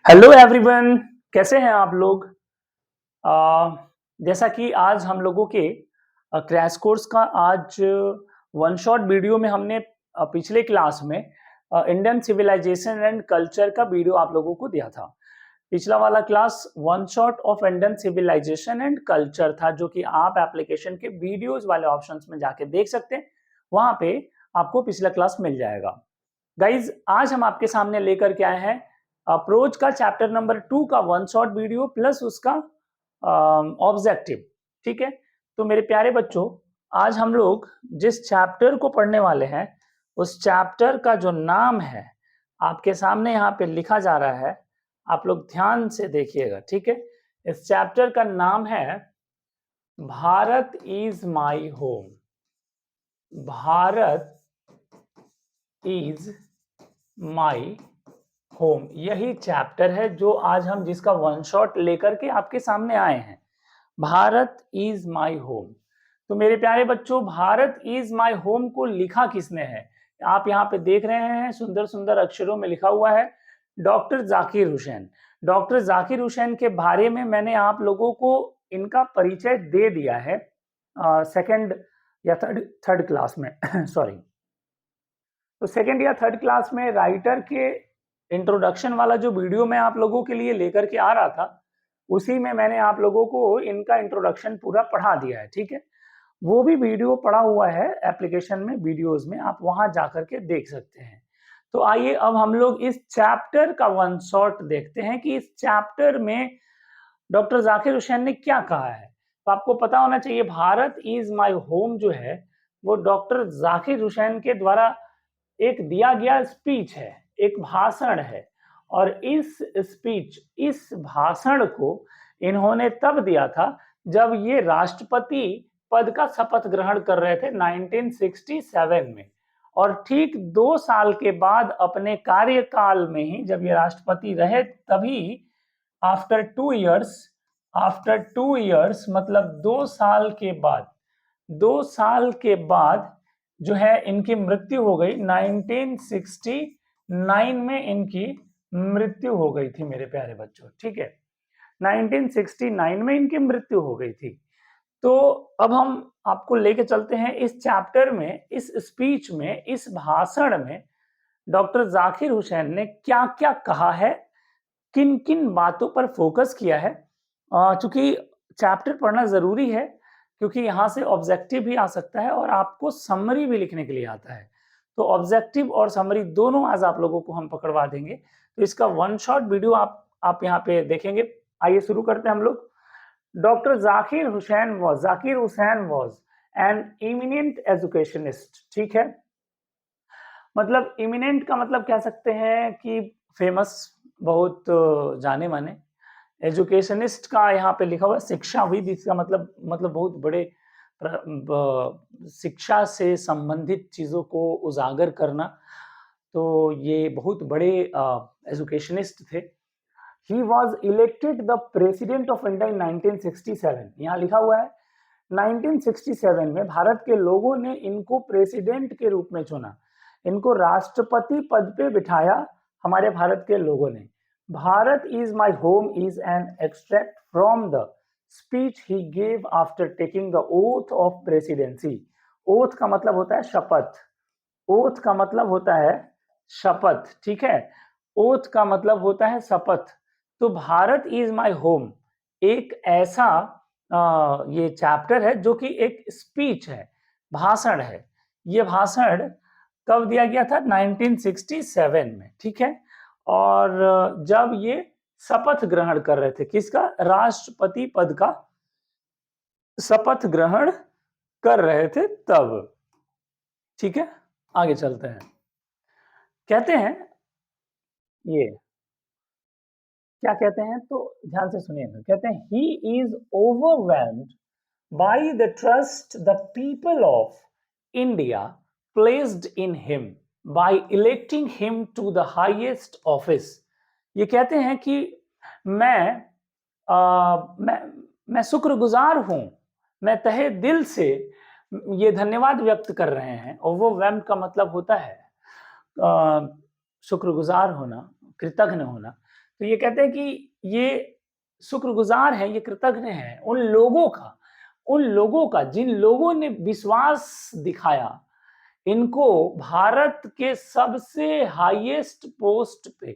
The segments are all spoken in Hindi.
हेलो एवरीवन, कैसे हैं आप लोग। जैसा कि आज हम लोगों के क्रैश कोर्स का आज वन शॉट वीडियो में हमने पिछले क्लास में इंडियन सिविलाइजेशन एंड कल्चर का वीडियो आप लोगों को दिया था। पिछला वाला class one shot of Indian civilisation and culture था, जो कि आप एप्लीकेशन के वीडियोस वाले ऑप्शंस में जाके देख सकते हैं। वहां पे आपको पिछला क्लास मिल जाएगा। गाइज, आज हम आपके सामने लेकर के आए हैं अप्रोच का चैप्टर नंबर 2 का वन शॉट वीडियो प्लस उसका ऑब्जेक्टिव। ठीक है, तो मेरे प्यारे बच्चों, आज हम लोग जिस चैप्टर को पढ़ने वाले हैं उस चैप्टर का जो नाम है आपके सामने यहाँ पे लिखा जा रहा है। आप लोग ध्यान से देखिएगा, ठीक है। इस चैप्टर का नाम है Bharat is my home. Bharat is my home, यही चैप्टर है जो आज हम जिसका वन शॉट लेकर के आपके सामने आए हैं। Bharat is my home. तो मेरे प्यारे बच्चों, भारत इज माई होम को लिखा किसने है? आप यहाँ पे देख रहे हैं, सुंदर सुंदर अक्षरों में लिखा हुआ है डॉक्टर जाकिर हुसैन। डॉक्टर जाकिर हुसैन के बारे में मैंने आप लोगों को इनका परिचय दे दिया है सेकंड या थर्ड क्लास में सॉरी। तो सेकंड या थर्ड क्लास में राइटर के इंट्रोडक्शन वाला जो वीडियो मैं आप लोगों के लिए लेकर के आ रहा था, उसी में मैंने आप लोगों को इनका इंट्रोडक्शन पूरा पढ़ा दिया है, ठीक है। वो भी वीडियो पड़ा हुआ है एप्लीकेशन में, वीडियोस में, आप वहां जाकर के देख सकते हैं। तो आइए अब हम लोग इस चैप्टर का वन शॉट देखते हैं कि इस चैप्टर में डॉक्टर जाकिर हुसैन ने क्या कहा है। तो आपको पता होना चाहिए, भारत इज माई होम जो है वो डॉक्टर जाकिर हुसैन के द्वारा एक दिया गया स्पीच है, एक भाषण है। और इस स्पीच, इस भाषण को इन्होंने तब दिया था जब ये राष्ट्रपति पद का शपथ ग्रहण कर रहे थे 1967 में। और ठीक 2 साल के बाद अपने कार्यकाल में ही जब ये राष्ट्रपति रहे, तभी आफ्टर 2 इयर्स, आफ्टर 2 इयर्स मतलब 2 साल के बाद, 2 साल के बाद जो है इनकी मृत्यु हो गई। 1969 में इनकी मृत्यु हो गई थी मेरे प्यारे बच्चों, ठीक है। 1969 में इनकी मृत्यु हो गई थी। तो अब हम आपको लेके चलते हैं इस चैप्टर में, इस स्पीच में, इस भाषण में डॉक्टर जाकिर हुसैन ने क्या क्या कहा है, किन किन बातों पर फोकस किया है। चूंकि चैप्टर पढ़ना जरूरी है, क्योंकि यहाँ से ऑब्जेक्टिव भी आ सकता है और आपको समरी भी लिखने के लिए आता है। तो ऑब्जेक्टिव और समरी दोनों आज आप लोगों को हम पकड़वा देंगे। तो इसका वन शॉट वीडियो आप यहाँ पे देखेंगे। आइए शुरू करते हैं हम लोग। Doctor Zakir Hussain was an eminent educationist, ठीक है। मतलब इमिनेंट का मतलब कह सकते हैं कि फेमस, बहुत जाने माने। एजुकेशनिस्ट का यहाँ पे लिखा हुआ है शिक्षाविद, इसका मतलब बहुत बड़े शिक्षा से संबंधित चीजों को उजागर करना। तो ये बहुत बड़े एजुकेशनिस्ट थे। He was elected the president of India in 1967, यहाँ लिखा हुआ है 1967 में भारत के लोगों ने इनको प्रेसिडेंट के रूप में चुना, इनको राष्ट्रपति पद पे बिठाया हमारे भारत के लोगों ने। Bharat is my home is an extract from the speech he gave after taking the oath of presidency. Oath का मतलब होता है शपथ, ओथ का मतलब होता है शपथ, ठीक है। ओथ का मतलब होता है शपथ। तो भारत इज माई होम एक ऐसा ये चैप्टर है जो कि एक स्पीच है, भाषण है। ये भाषण कब दिया गया था? 1967 में, ठीक है। और जब ये शपथ ग्रहण कर रहे थे, किसका? राष्ट्रपति पद का शपथ ग्रहण कर रहे थे तब, ठीक है। आगे चलते हैं। कहते हैं ये क्या कहते हैं, तो ध्यान से सुनिएगा। कहते हैं he is overwhelmed by the trust the people of India placed in him by electing him to the highest office. ये कहते हैं कि मैं मैं शुक्रगुजार हूं, मैं तहे दिल से ये धन्यवाद व्यक्त कर रहे हैं। ओवरवेल्म्ड का मतलब होता है शुक्रगुजार होना, कृतज्ञ होना, तो ये कहते हैं कि ये शुक्रगुजार है, ये कृतज्ञ है उन लोगों का जिन लोगों ने विश्वास दिखाया, इनको भारत के सबसे हाईएस्ट पोस्ट पे,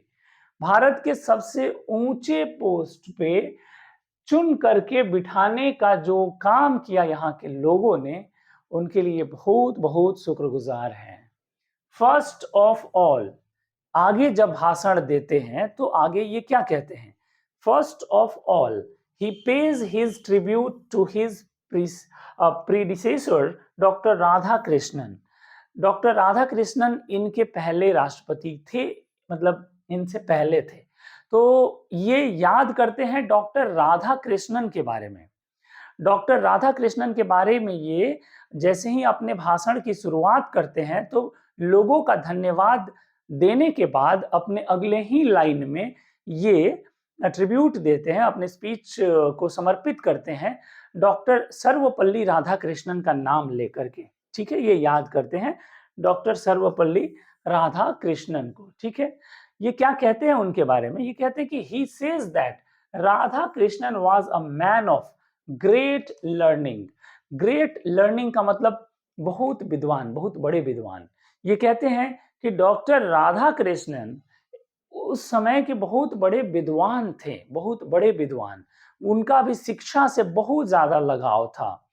भारत के सबसे ऊंचे पोस्ट पे चुन करके बिठाने का जो काम किया यहाँ के लोगों ने, उनके लिए बहुत बहुत शुक्रगुजार हैं। फर्स्ट ऑफ ऑल, आगे जब भाषण देते हैं तो आगे ये क्या कहते हैं? First of all he pays his tribute to his predecessor doctor Radha Krishnan. Doctor Radha Krishnan इनके पहले राष्ट्रपति थे, मतलब इनसे पहले थे। तो ये याद करते हैं डॉक्टर राधा कृष्णन के बारे में। डॉक्टर राधा कृष्णन के बारे में ये जैसे ही अपने भाषण की शुरुआत करते हैं तो लोगों का धन्यवाद देने के बाद अपने अगले ही लाइन में ये ट्रिब्यूट देते हैं, अपने स्पीच को समर्पित करते हैं डॉक्टर सर्वपल्ली राधाकृष्णन का नाम लेकर के। ठीक है, ये याद करते हैं डॉक्टर सर्वपल्ली राधाकृष्णन को। ठीक है, ये क्या कहते हैं उनके बारे में? ये कहते हैं कि he says that Radha Krishnan was a man of great learning. Great learning का मतलब बहुत विद्वान, बहुत बड़े विद्वान। ये कहते हैं कि डॉक्टर राधा कृष्णन उस समय के बहुत बड़े विद्वान थे, बहुत बड़े विद्वान। उनका भी शिक्षा से बहुत ज्यादा लगाव था।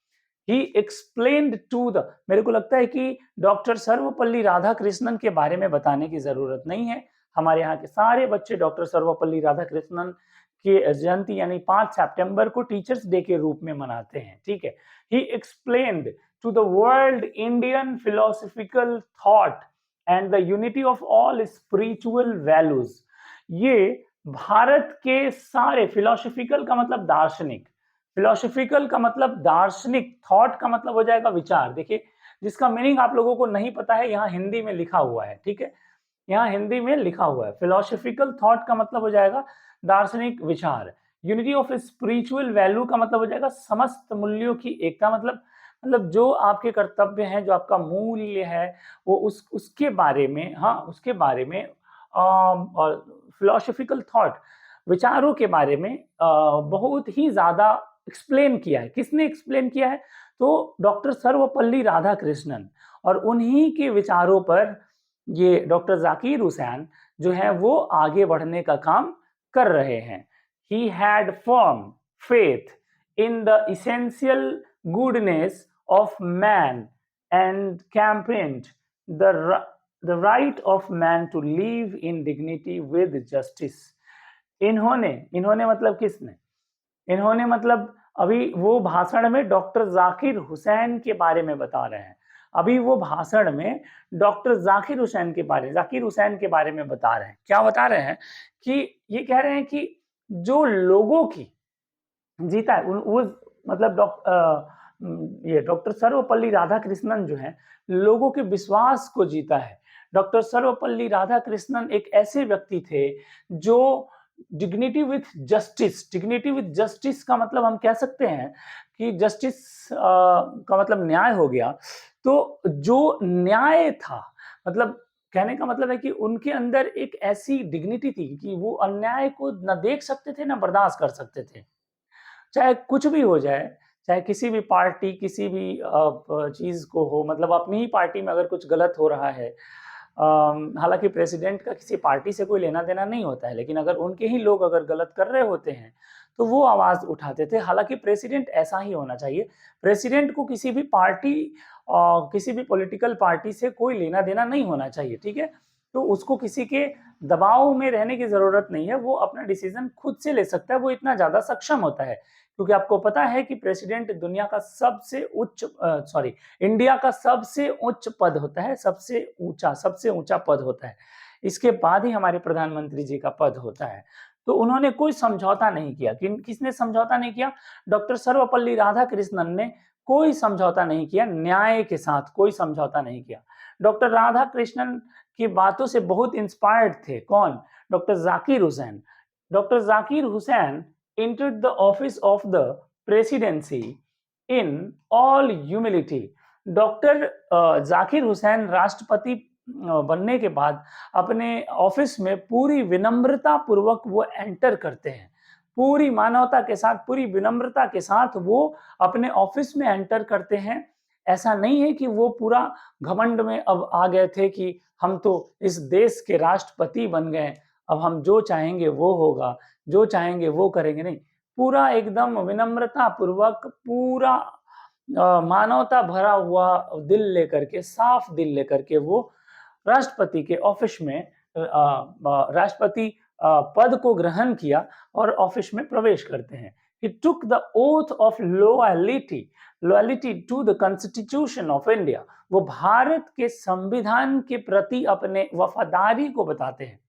ही एक्सप्लेन्ड टू द, मेरे को लगता है कि डॉक्टर सर्वपल्ली राधाकृष्णन के बारे में बताने की जरूरत नहीं है। हमारे यहाँ के सारे बच्चे डॉक्टर सर्वपल्ली राधाकृष्णन की जयंती यानी 5 सितंबर को टीचर्स डे के रूप में मनाते हैं। ठीक है, he explained to the world Indian philosophical thought and the unity of all spiritual values. ये भारत के सारे, फिलोसफिकल का मतलब दार्शनिक, फिलोसफिकल का मतलब दार्शनिक, थॉट का मतलब हो जाएगा विचार। देखिए, जिसका मीनिंग आप लोगों को नहीं पता है, यहाँ हिंदी में लिखा हुआ है। ठीक है, यहाँ हिंदी में लिखा हुआ है। फिलोसफिकल थॉट का मतलब हो जाएगा दार्शनिक विचार। यूनिटी ऑफ स्पिरिचुअल वैल्यू का मतलब हो जाएगा समस्त मूल्यों की एकता। मतलब जो आपके कर्तव्य हैं, जो आपका मूल्य है, वो उसके बारे में, हाँ उसके बारे में, फिलोसफिकल थॉट, विचारों के बारे में बहुत ही ज्यादा एक्सप्लेन किया है। किसने एक्सप्लेन किया है? तो डॉक्टर सर्वपल्ली राधाकृष्णन। और उन्हीं के विचारों पर ये डॉक्टर जाकिर हुसैन जो है वो आगे बढ़ने का काम कर रहे हैं। He had firm faith in the essential goodness of man and campaigned the right of man to live in dignity with justice. इन्होंने मतलब किसने? इन्होंने मतलब अभी वो भाषण में डॉक्टर जाकिर हुसैन के बारे में बता रहे हैं। अभी वो भाषण में डॉक्टर जाकिर हुसैन के बारे में बता रहे हैं। क्या बता रहे हैं? कि ये कह रहे हैं कि जो लोगों की जीता है वो मतलब ये डॉक्टर सर्वपल्ली राधाकृष्णन जो है लोगों के विश्वास को जीता है। डॉक्टर सर्वपल्ली राधाकृष्णन एक ऐसे व्यक्ति थे जो डिग्निटी विथ जस्टिस का मतलब हम कह सकते हैं कि जस्टिस का मतलब न्याय हो गया। तो जो न्याय था, मतलब कहने का मतलब है कि उनके अंदर एक ऐसी डिग्निटी थी कि वो अन्याय को न देख सकते थे, न बर्दाश्त कर सकते थे। चाहे कुछ भी हो जाए, चाहे किसी भी पार्टी, किसी भी चीज को हो, मतलब अपनी ही पार्टी में अगर कुछ गलत हो रहा है, हालांकि प्रेसिडेंट का किसी पार्टी से कोई लेना देना नहीं होता है, लेकिन अगर उनके ही लोग अगर गलत कर रहे होते हैं तो वो आवाज उठाते थे। हालांकि प्रेसिडेंट ऐसा ही होना चाहिए। प्रेसिडेंट को किसी भी पार्टी, किसी भी पॉलिटिकल पार्टी से कोई लेना देना नहीं होना चाहिए। ठीक है, तो उसको किसी के दबाव में रहने की जरूरत नहीं है, वो अपना डिसीजन खुद से ले सकता है, वो इतना ज्यादा सक्षम होता है। क्योंकि आपको पता है कि प्रेसिडेंट दुनिया का सबसे उच्च, इंडिया का सबसे उच्च पद होता है, सबसे ऊंचा पद होता है। इसके बाद ही हमारे प्रधानमंत्री जी का पद होता है। तो उन्होंने कोई समझौता नहीं किया। किसने समझौता नहीं किया? डॉक्टर सर्वपल्ली राधाकृष्णन ने कोई समझौता नहीं किया, न्याय के साथ कोई समझौता नहीं किया। डॉक्टर राधाकृष्णन की बातों से बहुत इंस्पायर्ड थे। कौन? Doctor Zakir Hussain. Doctor Zakir Hussain entered the office of the presidency in all humility. Doctor Zakir Hussain राष्ट्रपति बनने के बाद अपने ऑफिस में पूरी विनम्रता पूर्वक वो एंटर करते हैं, पूरी मानवता के साथ, पूरी विनम्रता के साथ वो अपने ऑफिस में एंटर करते हैं। ऐसा नहीं है कि वो पूरा घमंड में अब आ गए थे कि हम तो इस देश के राष्ट्रपति बन गए, अब हम जो चाहेंगे वो होगा, जो चाहेंगे वो करेंगे, नहीं। पूरा एकदम विनम्रता पूर्वक, पूरा मानवता भरा हुआ दिल लेकर के, साफ दिल लेकर के वो राष्ट्रपति के ऑफिस में राष्ट्रपति पद को ग्रहण किया और ऑफिस में प्रवेश करते हैं। He took the oath of loyalty to the Constitution of India. वो भारत के संविधान के प्रति अपने वफादारी को बताते हैं,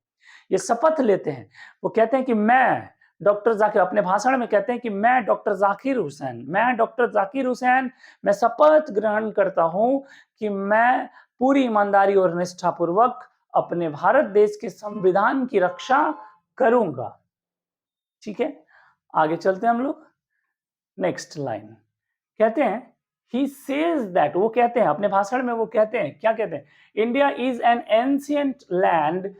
ये शपथ लेते हैं। वो कहते हैं कि मैं डॉक्टर जाकिर, अपने भाषण में कहते हैं कि मैं डॉक्टर जाकिर हुसैन, मैं शपथ ग्रहण करता हूं कि मैं पूरी ईमानदारी और निष्ठा पूर्वक अपने भारत देश के संविधान की रक्षा करूंगा। ठीक है, आगे चलते हैं हम लोग। नेक्स्ट लाइन कहते हैं he says that, वो कहते हैं अपने भाषण में, वो कहते हैं, क्या कहते हैं? India is an ancient land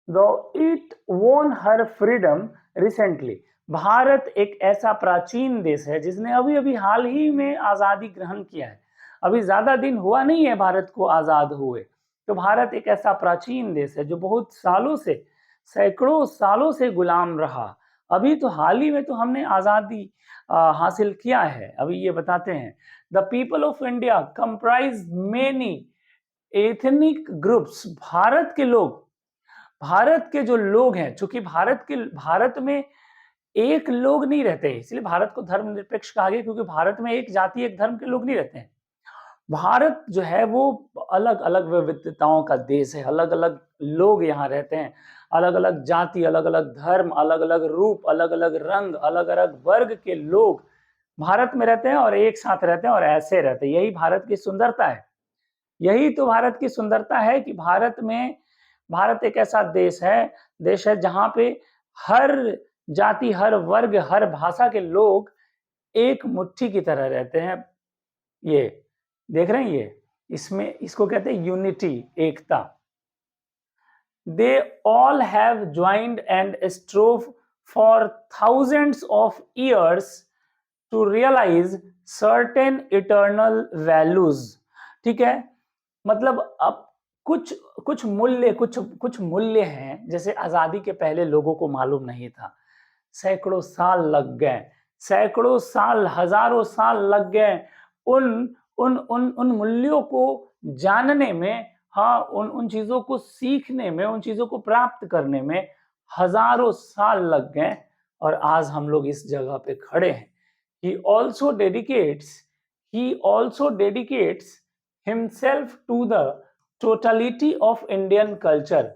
though it won her freedom recently. Bharat एक ऐसा प्राचीन देश है जिसने अभी अभी हाल ही में आजादी ग्रहण किया है। अभी ज्यादा दिन हुआ नहीं है भारत को आजाद हुए। तो भारत एक ऐसा प्राचीन देश है जो बहुत सालों से, सैकड़ों सालों से गुलाम रहा। अभी तो हाल ही में तो हमने आजादी हासिल किया है। अभी ये बताते हैं, the people of India comprise many ethnic groups. Bharat के लोग, भारत के जो लोग हैं, चूंकि भारत में एक लोग नहीं रहते, इसलिए भारत को धर्मनिरपेक्ष कहा गया, क्योंकि भारत में एक जाति एक धर्म के लोग नहीं रहते हैं। भारत जो है वो अलग अलग विविधताओं का देश है, अलग अलग लोग यहाँ रहते हैं, अलग अलग जाति, अलग अलग धर्म, अलग अलग रूप, अलग अलग रंग, अलग अलग वर्ग के लोग भारत में रहते हैं और एक साथ रहते हैं और ऐसे रहते हैं। यही भारत की सुंदरता है। यही तो भारत की सुंदरता है कि भारत एक ऐसा देश है जहां पे हर जाति, हर वर्ग, हर भाषा के लोग एक मुट्ठी की तरह रहते हैं। ये देख रहे हैं, ये इसमें इसको कहते हैं यूनिटी, एकता। They all have joined and strove for thousands of years to realise certain eternal values. ठीक है, मतलब अब कुछ मूल्य हैं, जैसे आजादी के पहले लोगों को मालूम नहीं था। सैकड़ों साल लग गए, सैकड़ों साल, हजारों साल लग गए उन उन उन उन मूल्यों को जानने में, हाँ, उन चीजों को सीखने में, उन चीजों को प्राप्त करने में हजारों साल लग गए और आज हम लोग इस जगह पे खड़े हैं। He also dedicates himself to the totality of Indian culture.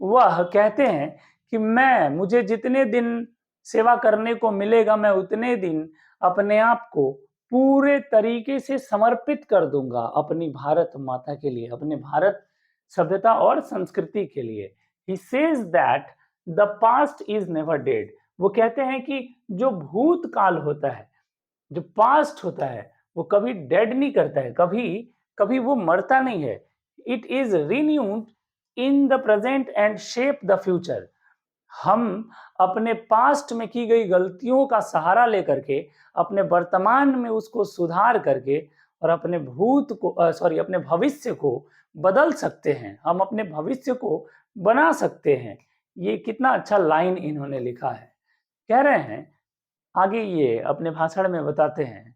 वह कहते हैं कि मुझे जितने दिन सेवा करने को मिलेगा, मैं उतने दिन अपने आप को पूरे तरीके से समर्पित कर दूंगा अपनी भारत माता के लिए, अपने भारत सभ्यता और संस्कृति के लिए। He says that the past is never dead. वो कहते हैं कि जो भूतकाल होता है, जो पास्ट होता है, वो कभी डेड नहीं करता है, कभी वो मरता नहीं है। It is renewed in the present and shape the future. हम अपने पास्ट में की गई गलतियों का सहारा लेकर के अपने वर्तमान में उसको सुधार करके और अपने अपने भविष्य को बदल सकते हैं, हम अपने भविष्य को बना सकते हैं। ये कितना अच्छा लाइन इन्होंने लिखा है। कह रहे हैं आगे, ये अपने भाषण में बताते हैं,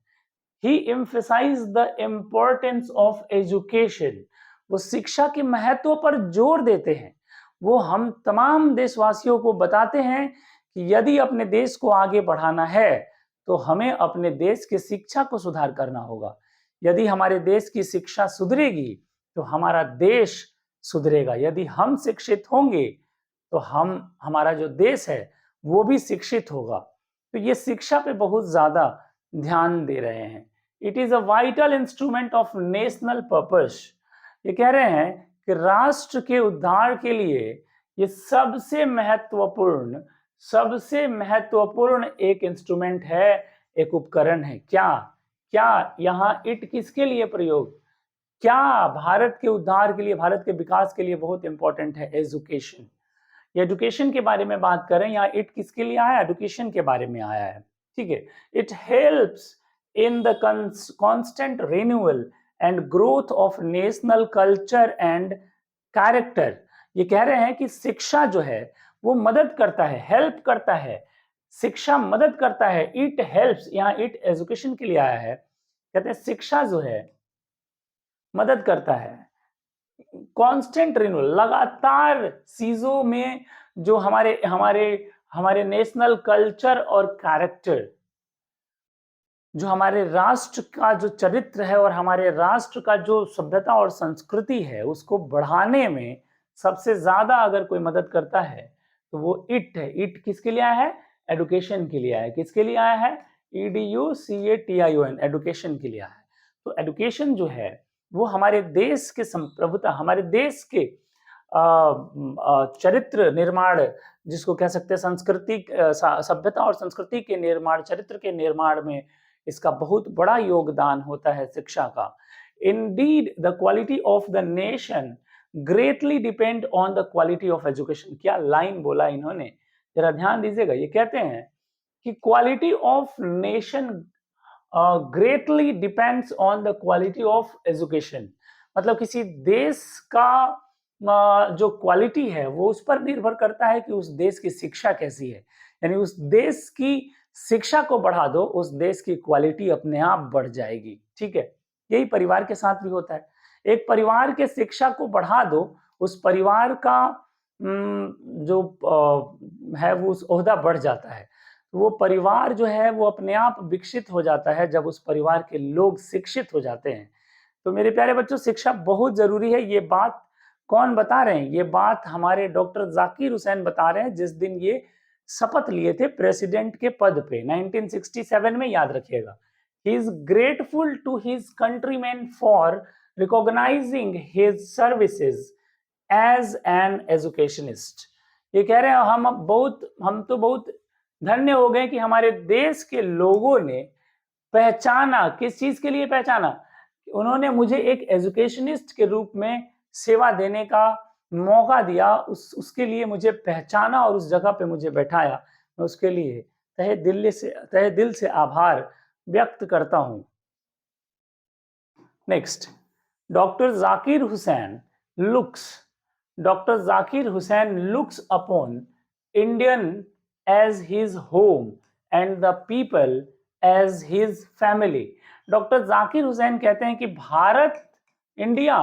He emphasized the importance of education. वो शिक्षा के महत्व पर जोर देते हैं। वो हम तमाम देशवासियों को बताते हैं कि यदि अपने देश को आगे बढ़ाना है तो हमें अपने देश की शिक्षा को सुधार करना होगा। यदि हमारे देश की शिक्षा सुधरेगी तो हमारा देश सुधरेगा। यदि हम शिक्षित होंगे तो हमारा जो देश है वो भी शिक्षित होगा। तो ये शिक्षा पे बहुत ज्यादा ध्यान दे रहे हैं। It is a vital instrument of national purpose. ये कह रहे हैं कि राष्ट्र के उद्धार के लिए ये सबसे महत्वपूर्ण एक इंस्ट्रूमेंट है, एक उपकरण है। क्या यहाँ इट किसके लिए प्रयोग? क्या भारत के उद्धार के लिए, भारत के विकास के लिए बहुत इंपॉर्टेंट है एजुकेशन। एजुकेशन के बारे में बात करें, यहाँ इट किसके लिए आया, एजुकेशन के बारे में आया है, ठीक है। It helps in the constant renewal and growth of national culture and character. ये कह रहे हैं कि शिक्षा जो है वो मदद करता है, हेल्प करता है, शिक्षा मदद करता है। इट हेल्प्स, यहाँ इट एजुकेशन के लिए आया है, कहते हैं शिक्षा जो है मदद करता है कांस्टेंट रिन्यूअल, लगातार चीजों में जो हमारे हमारे हमारे नेशनल कल्चर और कैरेक्टर, जो हमारे राष्ट्र का जो चरित्र है और हमारे राष्ट्र का जो सभ्यता और संस्कृति है, उसको बढ़ाने में सबसे ज्यादा अगर कोई मदद करता है तो वो इट है। इट किसके लिए आया है, एडुकेशन के लिए आया है। किसके लिए आया है, EDUCATION, एडुकेशन के लिए आया है। तो एडुकेशन जो है वो हमारे देश के संप्रभुता, हमारे देश के चरित्र निर्माण, जिसको कह सकते हैं संस्कृति, सभ्यता और संस्कृति के निर्माण, चरित्र के निर्माण में इसका बहुत बड़ा योगदान होता है शिक्षा का। Indeed the quality of the nation greatly depend on the quality of education. क्या लाइन बोला इन्होंने, जरा ध्यान दीजिएगा। ये कहते हैं कि quality of nation greatly depends on the quality of education. मतलब किसी देश का जो क्वालिटी है वो उस पर निर्भर करता है कि उस देश की शिक्षा कैसी है। यानी उस देश की शिक्षा को बढ़ा दो, उस देश की क्वालिटी अपने आप बढ़ जाएगी, ठीक है। यही परिवार के साथ भी होता है। एक परिवार के शिक्षा को बढ़ा दो, उस परिवार का जो है वो उस ओहदा बढ़ जाता है। वो परिवार जो है वो अपने आप विकसित हो जाता है जब उस परिवार के लोग शिक्षित हो जाते हैं। तो मेरे प्यारे बच्चों, शिक्षा बहुत जरूरी है। ये बात कौन बता रहे हैं, ये बात हमारे डॉक्टर जाकिर हुसैन बता रहे हैं, जिस दिन ये शपथ लिए थे प्रेसिडेंट के पद पे 1967 में, याद रखिएगा। He is grateful to his countryman for recognising his services as an educationist. ये कह रहे हैं हम तो बहुत धन्य हो गए कि हमारे देश के लोगों ने पहचाना। किस चीज के लिए पहचाना, उन्होंने मुझे एक एजुकेशनिस्ट के रूप में सेवा देने का मौका दिया, उसके लिए मुझे पहचाना और उस जगह पे मुझे बैठाया। मैं उसके लिए तहे दिल से आभार व्यक्त करता हूं। Next, doctor Zakir Hussain looks upon Indian as his home and the people as his family। Doctor Zakir Hussain कहते हैं कि भारत, इंडिया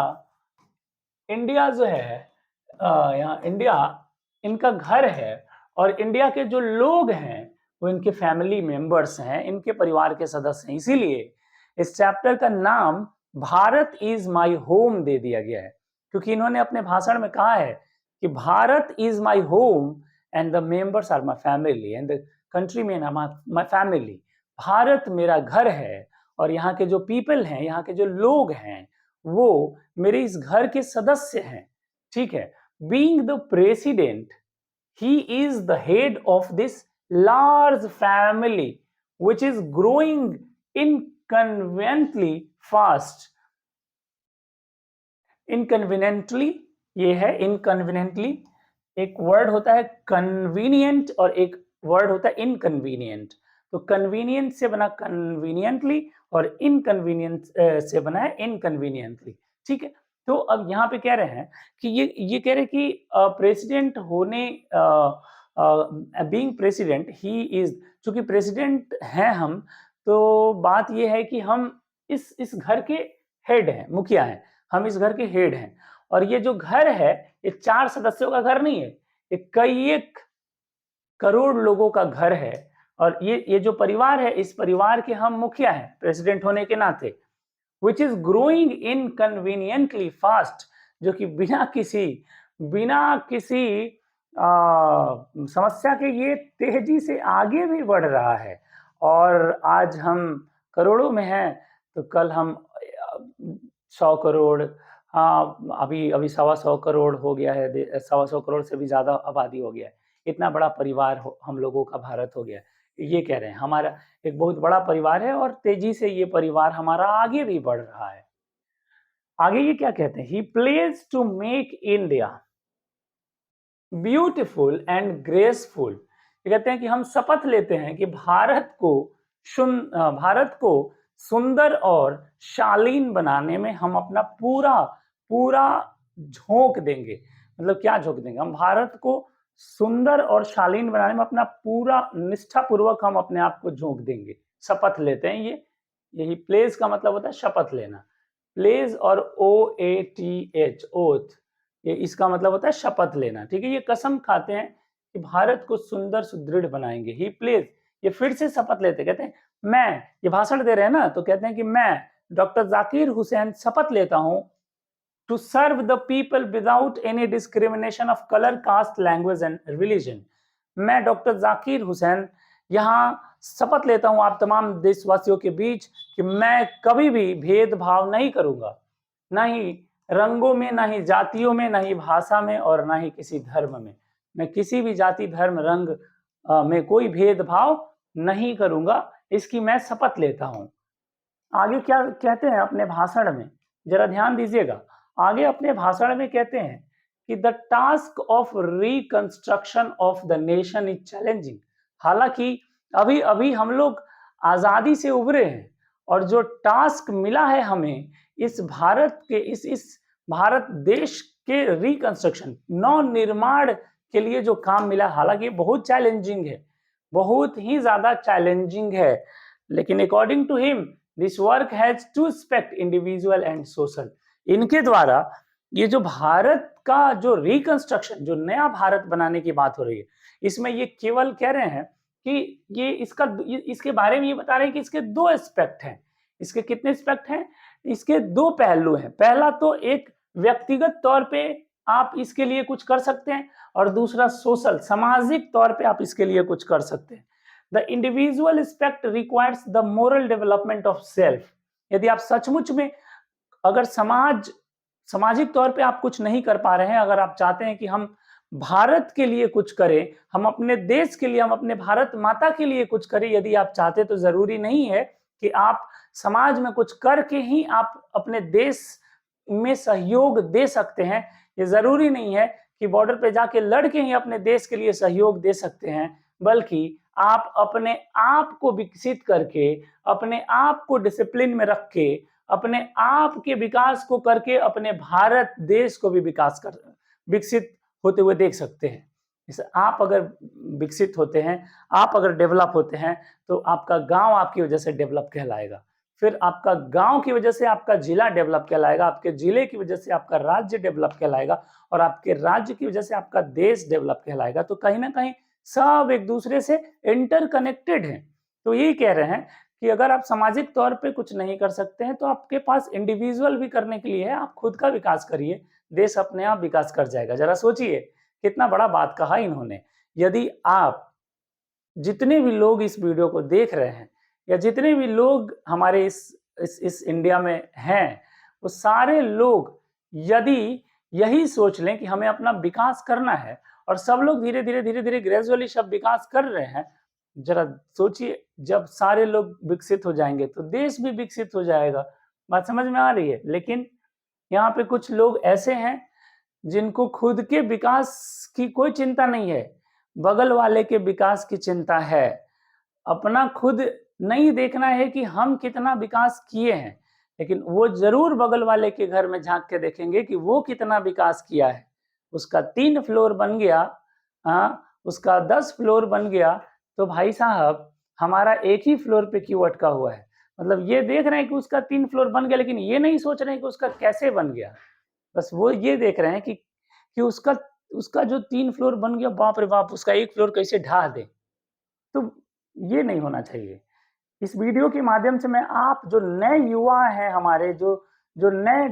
जो है, यहाँ इंडिया इनका घर है और इंडिया के जो लोग हैं वो इनके फैमिली मेंबर्स हैं, इनके परिवार के सदस्य हैं। इसीलिए इस चैप्टर का नाम भारत इज माई होम दे दिया गया है, क्योंकि इन्होंने अपने भाषण में कहा है कि Bharat is my home and the members are my family and the countrymen are my family. Bharat मेरा घर है और यहाँ के जो पीपल हैं, यहाँ के जो लोग हैं, वो मेरे इस घर के सदस्य हैं, ठीक है। Being the president, he is the head of this large family which is growing inconveniently fast। inconveniently, ये है inconveniently, एक वर्ड होता है convenient और एक वर्ड होता है inconvenient। तो convenient से बना conveniently और inconvenient से बना है inconveniently, ठीक है। तो अब यहाँ पे कह रहे हैं कि ये कह रहे हैं कि प्रेसिडेंट होने, बीइंग प्रेसिडेंट ही इज, चूंकि प्रेसिडेंट हैं हम, तो बात ये है कि हम इस घर के हेड हैं, मुखिया हैं, हम इस घर के हेड हैं। और ये जो घर है ये 4 सदस्यों का घर नहीं है, ये कई एक करोड़ लोगों का घर है। और ये जो परिवार है, इस परिवार के हम मुखिया हैं प्रेसिडेंट होने के नाते। which is growing inconveniently fast, जो कि बिना किसी समस्या के ये तेजी से आगे भी बढ़ रहा है। और आज हम करोड़ों में हैं तो कल हम 100 करोड़, हाँ अभी 125 करोड़ हो गया है, 125 करोड़ से भी ज्यादा आबादी हो गया है। इतना बड़ा परिवार हम लोगों का भारत हो गया है। ये कह रहे हैं हमारा एक बहुत बड़ा परिवार है और तेजी से ये परिवार हमारा आगे भी बढ़ रहा है। आगे ये क्या कहते हैं, he pledge to make India beautiful and graceful. ये कहते हैं कि हम शपथ लेते हैं कि भारत को सुंदर और शालीन बनाने में हम अपना पूरा पूरा झोंक देंगे। मतलब क्या झोंक देंगे, हम भारत को सुंदर और शालीन बनाने में अपना पूरा निष्ठापूर्वक हम अपने आप को झोंक देंगे, शपथ लेते हैं। यही प्लेज का मतलब होता है शपथ लेना। प्लेज और OATH ओथ, ये इसका मतलब होता है शपथ लेना, ठीक है। ये कसम खाते हैं कि भारत को सुंदर सुदृढ़ बनाएंगे। ही प्लेज, ये फिर से शपथ लेते, कहते हैं मैं, ये भाषण दे रहे हैं ना, तो कहते हैं कि मैं डॉक्टर जाकिर हुसैन शपथ लेता हूं to serve the people without any discrimination of colour, caste, language and religion. मैं डॉक्टर जाकिर हुसैन यहाँ शपथ लेता हूं आप तमाम देशवासियों के बीच कि मैं कभी भी भेदभाव नहीं करूंगा, ना ही रंगों में, ना ही जातियों में, ना ही भाषा में, और ना ही किसी धर्म में। मैं किसी भी जाति, धर्म, रंग में कोई भेदभाव नहीं करूंगा, इसकी मैं शपथ लेता हूं। आगे क्या कहते हैं अपने भाषण में, जरा ध्यान दीजिएगा। आगे अपने भाषण में कहते हैं कि the task of reconstruction of the nation is challenging. हालांकि अभी अभी हम लोग आजादी से उभरे हैं, और जो टास्क मिला है हमें इस भारत के इस भारत देश के रिकंस्ट्रक्शन, नव निर्माण के लिए जो काम मिला, हालांकि बहुत चैलेंजिंग है, बहुत ही ज्यादा चैलेंजिंग है, लेकिन according to him this work has to respect individual and social. इनके द्वारा ये जो भारत का जो रिकंस्ट्रक्शन, जो नया भारत बनाने की बात हो रही है, इसमें ये केवल कह रहे हैं कि इसके बारे में ये बता रहे हैं कि इसके दो एस्पेक्ट हैं। इसके कितने एस्पेक्ट हैं, इसके दो पहलू हैं। पहला तो एक व्यक्तिगत तौर पे आप इसके लिए कुछ कर सकते हैं, और दूसरा सोशल, सामाजिक तौर पे आप इसके लिए कुछ कर सकते हैं। The individual aspect requires the moral development of self. यदि आप सचमुच में अगर सामाजिक तौर पे आप कुछ नहीं कर पा रहे हैं, अगर आप चाहते हैं कि हम भारत के लिए कुछ करें, हम अपने देश के लिए, हम अपने भारत माता के लिए कुछ करें, यदि आप चाहते, तो जरूरी नहीं है कि आप समाज में कुछ करके ही आप अपने देश में सहयोग दे सकते हैं। ये जरूरी नहीं है कि बॉर्डर पे जाके लड़के ही अपने देश के लिए सहयोग दे सकते हैं, बल्कि आप अपने आप को विकसित करके, अपने आप को डिसिप्लिन में रख के, अपने आप के विकास को करके अपने भारत देश को भी विकसित होते हुए देख सकते हैं। आप अगर विकसित होते हैं, आप अगर डेवलप होते हैं, तो आपका गांव आपकी वजह से डेवलप कहलाएगा, फिर आपका गांव की वजह से आपका जिला डेवलप कहलाएगा, आपके जिले की वजह से आपका राज्य डेवलप कहलाएगा, और आपके राज्य की वजह से आपका देश डेवलप कहलाएगा। तो कहीं ना कहीं सब एक दूसरे से इंटरकनेक्टेड हैं। तो यही कह रहे हैं कि अगर आप सामाजिक तौर पे कुछ नहीं कर सकते हैं, तो आपके पास इंडिविजुअल भी करने के लिए है, आप खुद का विकास करिए, देश अपने आप विकास कर जाएगा। जरा सोचिए कितना बड़ा बात कहा इन्होंने। यदि आप, जितने भी लोग इस वीडियो को देख रहे हैं, या जितने भी लोग हमारे इस इंडिया में हैं, वो सारे लोग यदि यही सोच लें कि हमें अपना विकास करना है, और सब लोग धीरे धीरे ग्रेजुअली सब विकास कर रहे हैं, जरा सोचिए जब सारे लोग विकसित हो जाएंगे तो देश भी विकसित हो जाएगा। बात समझ में आ रही है। लेकिन यहाँ पे कुछ लोग ऐसे हैं जिनको खुद के विकास की कोई चिंता नहीं है, बगल वाले के विकास की चिंता है। अपना खुद नहीं देखना है कि हम कितना विकास किए हैं, लेकिन वो जरूर बगल वाले के घर में झांक के देखेंगे कि वो कितना विकास किया है। उसका 3 फ्लोर बन गया, उसका 10 फ्लोर बन गया, तो भाई साहब हमारा एक ही फ्लोर पे क्यों अटका हुआ है। मतलब ये देख रहे हैं कि उसका 3 फ्लोर बन गया, लेकिन ये नहीं सोच रहे हैं कि उसका कैसे बन गया। बस वो ये देख रहे हैं कि उसका जो 3 फ्लोर बन गया, बाप रे बाप, उसका 1 फ्लोर कैसे ढा दे। तो ये नहीं होना चाहिए। इस वीडियो के माध्यम से मैं आप जो नए युवा हैं हमारे, जो नए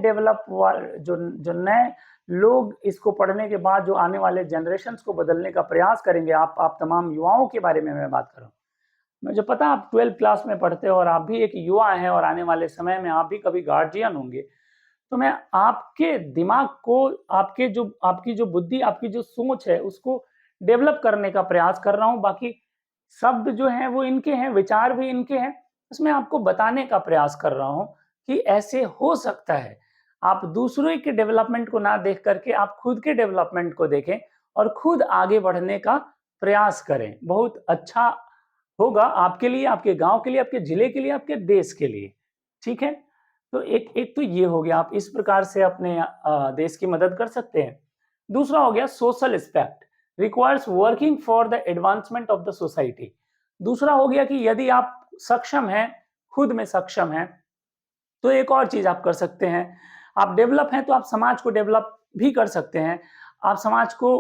जो नए लोग इसको पढ़ने के बाद जो आने वाले जनरेशन्स को बदलने का प्रयास करेंगे, आप तमाम युवाओं के बारे में मैं बात कर रहा हूँ। मुझे पता आप 12th क्लास में पढ़ते हो, और आप भी एक युवा हैं, और आने वाले समय में आप भी कभी गार्जियन होंगे। तो मैं आपके दिमाग को, आपकी जो बुद्धि, आपकी जो सोच है, उसको डेवलप करने का प्रयास कर रहा हूँ। बाकी शब्द जो हैं वो इनके हैं, विचार भी इनके हैं, उसमें आपको बताने का प्रयास कर रहा हूँ कि ऐसे हो सकता है। आप दूसरों के डेवलपमेंट को ना देख करके आप खुद के डेवलपमेंट को देखें और खुद आगे बढ़ने का प्रयास करें। बहुत अच्छा होगा आपके लिए, आपके गांव के लिए, आपके जिले के लिए, आपके देश के लिए। ठीक है, तो एक एक तो ये हो गया, आप इस प्रकार से अपने देश की मदद कर सकते हैं। दूसरा हो गया social aspect requires working for the advancement of the society. दूसरा हो गया कि यदि आप सक्षम हैं, खुद में सक्षम हैं, तो एक और चीज आप कर सकते हैं। आप डेवलप हैं तो आप समाज को डेवलप भी कर सकते हैं, आप समाज को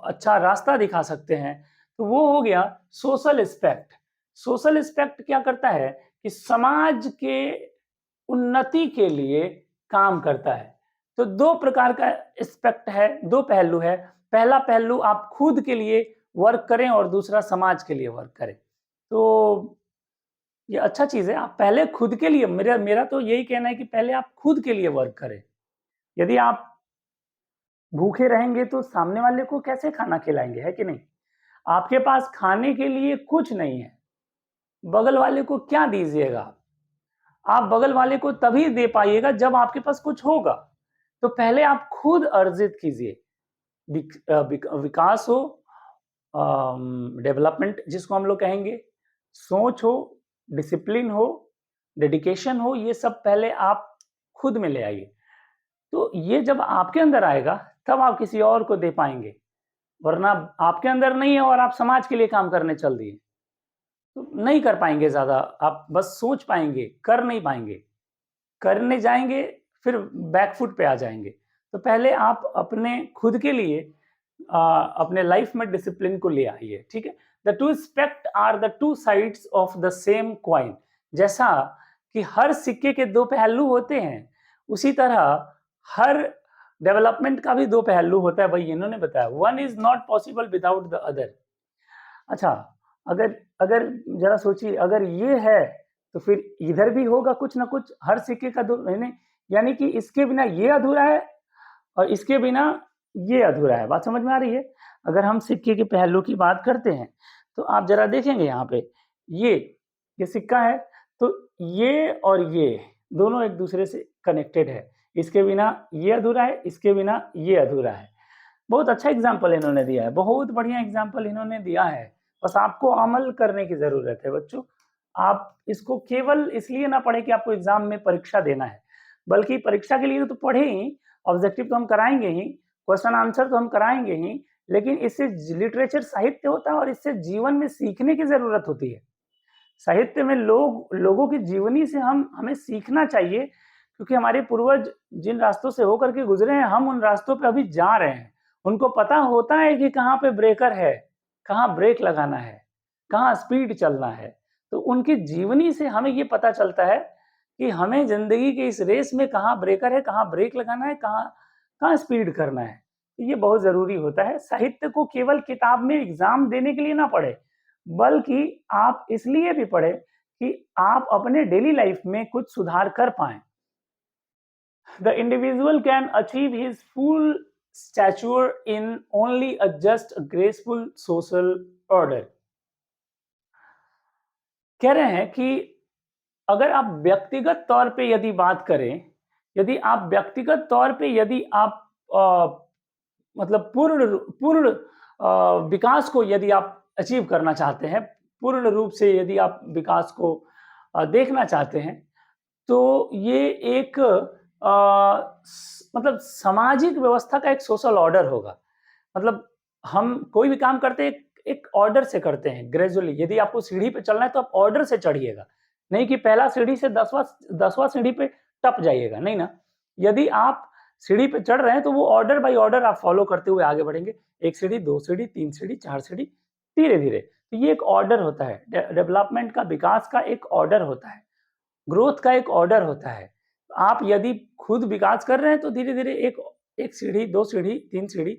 अच्छा रास्ता दिखा सकते हैं। तो वो हो गया सोशल एस्पेक्ट। सोशल एस्पेक्ट क्या करता है कि समाज के उन्नति के लिए काम करता है। तो दो प्रकार का एस्पेक्ट है, दो पहलू है। पहला पहलू आप खुद के लिए वर्क करें और दूसरा समाज के लिए वर्क करें। तो ये अच्छा चीज है, आप पहले खुद के लिए, मेरा मेरा तो यही कहना है कि पहले आप खुद के लिए वर्क करें। यदि आप भूखे रहेंगे तो सामने वाले को कैसे खाना खिलाएंगे, है कि नहीं? आपके पास खाने के लिए कुछ नहीं है, बगल वाले को क्या दीजिएगा? आप बगल वाले को तभी दे पाइएगा जब आपके पास कुछ होगा। तो पहले आप खुद अर्जित कीजिए। विकास हो, डेवलपमेंट जिसको हम लोग कहेंगे, सोच हो, डिसिप्लिन हो, डेडिकेशन हो, ये सब पहले आप खुद में ले आइए। तो ये जब आपके अंदर आएगा तब आप किसी और को दे पाएंगे, वरना आपके अंदर नहीं है और आप समाज के लिए काम करने चल दिए तो नहीं कर पाएंगे ज्यादा। आप बस सोच पाएंगे, कर नहीं पाएंगे। करने जाएंगे फिर बैकफुट पे आ जाएंगे। तो पहले आप अपने खुद के लिए अपने लाइफ में डिसिप्लिन को ले आइए। ठीक है, the two aspect are the two sides of the same coin. जैसा कि हर सिक्के के दो पहलू होते हैं, उसी तरह हर डेवलपमेंट का भी दो पहलू होता है। भाई इन्होंने बताया one is not possible without the other. अच्छा, अगर अगर जरा सोचिए, अगर ये है तो फिर इधर भी होगा कुछ ना कुछ, हर सिक्के का दो, यानी कि इसके बिना ये अधूरा है और इसके बिना ये अधूरा है। बात समझ में आ रही है? अगर हम सिक्के के पहलू की बात करते हैं तो आप जरा देखेंगे यहाँ पे, ये सिक्का है, तो ये और ये दोनों एक दूसरे से कनेक्टेड है। इसके बिना ये अधूरा है, इसके बिना ये अधूरा है। बहुत अच्छा एग्जाम्पल इन्होंने दिया है, बहुत बढ़िया एग्जाम्पल इन्होंने दिया है। बस आपको अमल करने की जरूरत है बच्चों। आप इसको केवल इसलिए ना पढ़े कि आपको एग्जाम में परीक्षा देना है, बल्कि परीक्षा के लिए तो पढ़े ही, ऑब्जेक्टिव तो हम कराएंगे ही, क्वेश्चन आंसर तो हम कराएंगे ही, लेकिन इससे लिटरेचर साहित्य होता है और इससे जीवन में सीखने की जरूरत होती है। साहित्य में लोगों की जीवनी से हमें सीखना चाहिए, क्योंकि हमारे पूर्वज जिन रास्तों से होकर के गुजरे हैं, हम उन रास्तों पे अभी जा रहे हैं। उनको पता होता है कि कहाँ पे ब्रेकर है, कहाँ ब्रेक लगाना है, कहाँ स्पीड चलना है। तो उनकी जीवनी से हमें ये पता चलता है कि हमें जिंदगी के इस रेस में कहाँ ब्रेकर है, कहाँ ब्रेक लगाना है, कहाँ कहाँ स्पीड करना है। तो ये बहुत जरूरी होता है। साहित्य को केवल किताब में एग्जाम देने के लिए ना पढ़े, बल्कि आप इसलिए भी पढ़े कि आप अपने डेली लाइफ में कुछ सुधार कर पाए। The individual can achieve his full stature in only a just a graceful social order। कह रहे हैं कि अगर आप व्यक्तिगत तौर पे यदि बात करें, यदि आप व्यक्तिगत तौर पे यदि आप मतलब पूर्ण पूर्ण विकास को यदि आप अचीव करना चाहते हैं, पूर्ण रूप से यदि आप विकास को देखना चाहते हैं, तो ये एक मतलब सामाजिक व्यवस्था का एक सोशल ऑर्डर होगा। मतलब हम कोई भी काम करते हैं एक ऑर्डर से करते हैं, ग्रेजुअली। यदि आपको सीढ़ी पे चलना है तो आप ऑर्डर से चढ़िएगा, नहीं कि पहला सीढ़ी से 10वां सीढ़ी पे टप जाइएगा, नहीं ना। यदि आप सीढ़ी पे चढ़ रहे हैं तो वो ऑर्डर बाय ऑर्डर आप फॉलो करते हुए आगे बढ़ेंगे। एक सीढ़ी, दो सीढ़ी, तीन सीढ़ी, चार सीढ़ी, धीरे धीरे। तो ये एक ऑर्डर होता है, डेवलपमेंट का, विकास का एक ऑर्डर होता है, ग्रोथ का एक ऑर्डर होता है। आप यदि खुद विकास कर रहे हैं तो धीरे धीरे एक एक सीढ़ी, दो सीढ़ी, तीन सीढ़ी,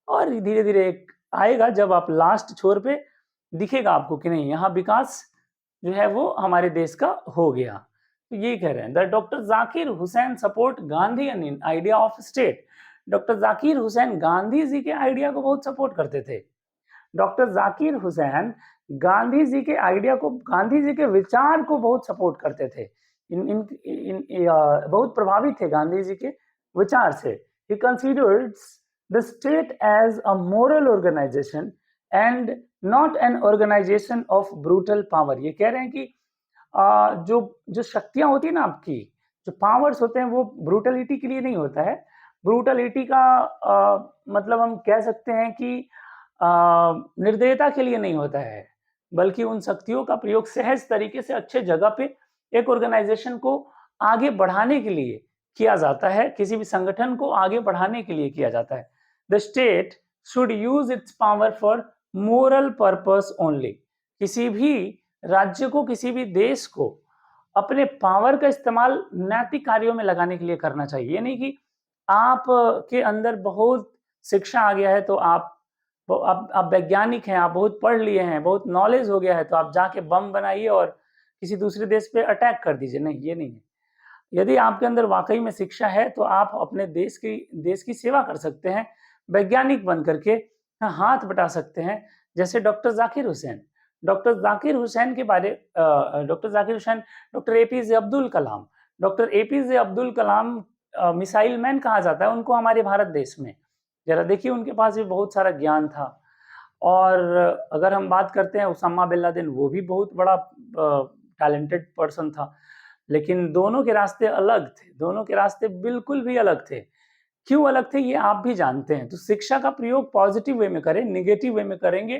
और धीरे धीरे एक आएगा जब आप लास्ट छोर पे दिखेगा आपको कि नहीं, यहाँ विकास जो है वो हमारे देश का हो गया। तो ये कह रहे हैं the doctor Zakir Hussain support Gandhi in idea of state. Doctor Zakir Hussain Gandhi ji के आइडिया को बहुत सपोर्ट करते थे। डॉक्टर जाकिर हुसैन गांधी जी के आइडिया को, गांधी जी के विचार को बहुत सपोर्ट करते थे बहुत प्रभावित थे गांधी जी के विचार से। He considers the state as a moral organization and not an organization of brutal power। ये कह रहे हैं कि जो जो शक्तियां होती है ना आपकी, जो पावर्स होते हैं वो ब्रूटलिटी के लिए नहीं होता है। ब्रूटलिटी का मतलब हम कह सकते हैं कि निर्दयता के लिए नहीं होता है, बल्कि उन शक्तियों का प्रयोग सहज तरीके से अच्छे जगह पे एक ऑर्गेनाइजेशन को आगे बढ़ाने के लिए किया जाता है, किसी भी संगठन को आगे बढ़ाने के लिए किया जाता है। The state should use it's power for moral purpose only. किसी भी राज्य को, किसी भी देश को अपने पावर का इस्तेमाल नैतिक कार्यों में लगाने के लिए करना चाहिए। ये नहीं कि आप के अंदर बहुत शिक्षा आ गया है तो आप वैज्ञानिक हैं, आप बहुत पढ़ लिए हैं, बहुत नॉलेज हो गया है तो आप जाके बम बनाइए और किसी दूसरे देश पे अटैक कर दीजिए। नहीं, ये नहीं है। यदि आपके अंदर वाकई में शिक्षा है तो आप अपने देश की सेवा कर सकते हैं, वैज्ञानिक बन करके हाथ बटा सकते हैं। जैसे doctor Zakir Hussain, doctor APJ Abdul Kalam. Doctor APJ Abdul Kalam missile man कहा जाता है उनको हमारे भारत देश में। जरा देखिए, उनके पास भी बहुत सारा ज्ञान था। और अगर हम बात करते हैं उसामा बिन लादेन, वो भी बहुत बड़ा टैलेंटेड पर्सन था, लेकिन दोनों के रास्ते अलग थे, दोनों के रास्ते बिल्कुल भी अलग थे। क्यों अलग थे ये आप भी जानते हैं। तो शिक्षा का प्रयोग पॉजिटिव वे में करें, निगेटिव वे में करेंगे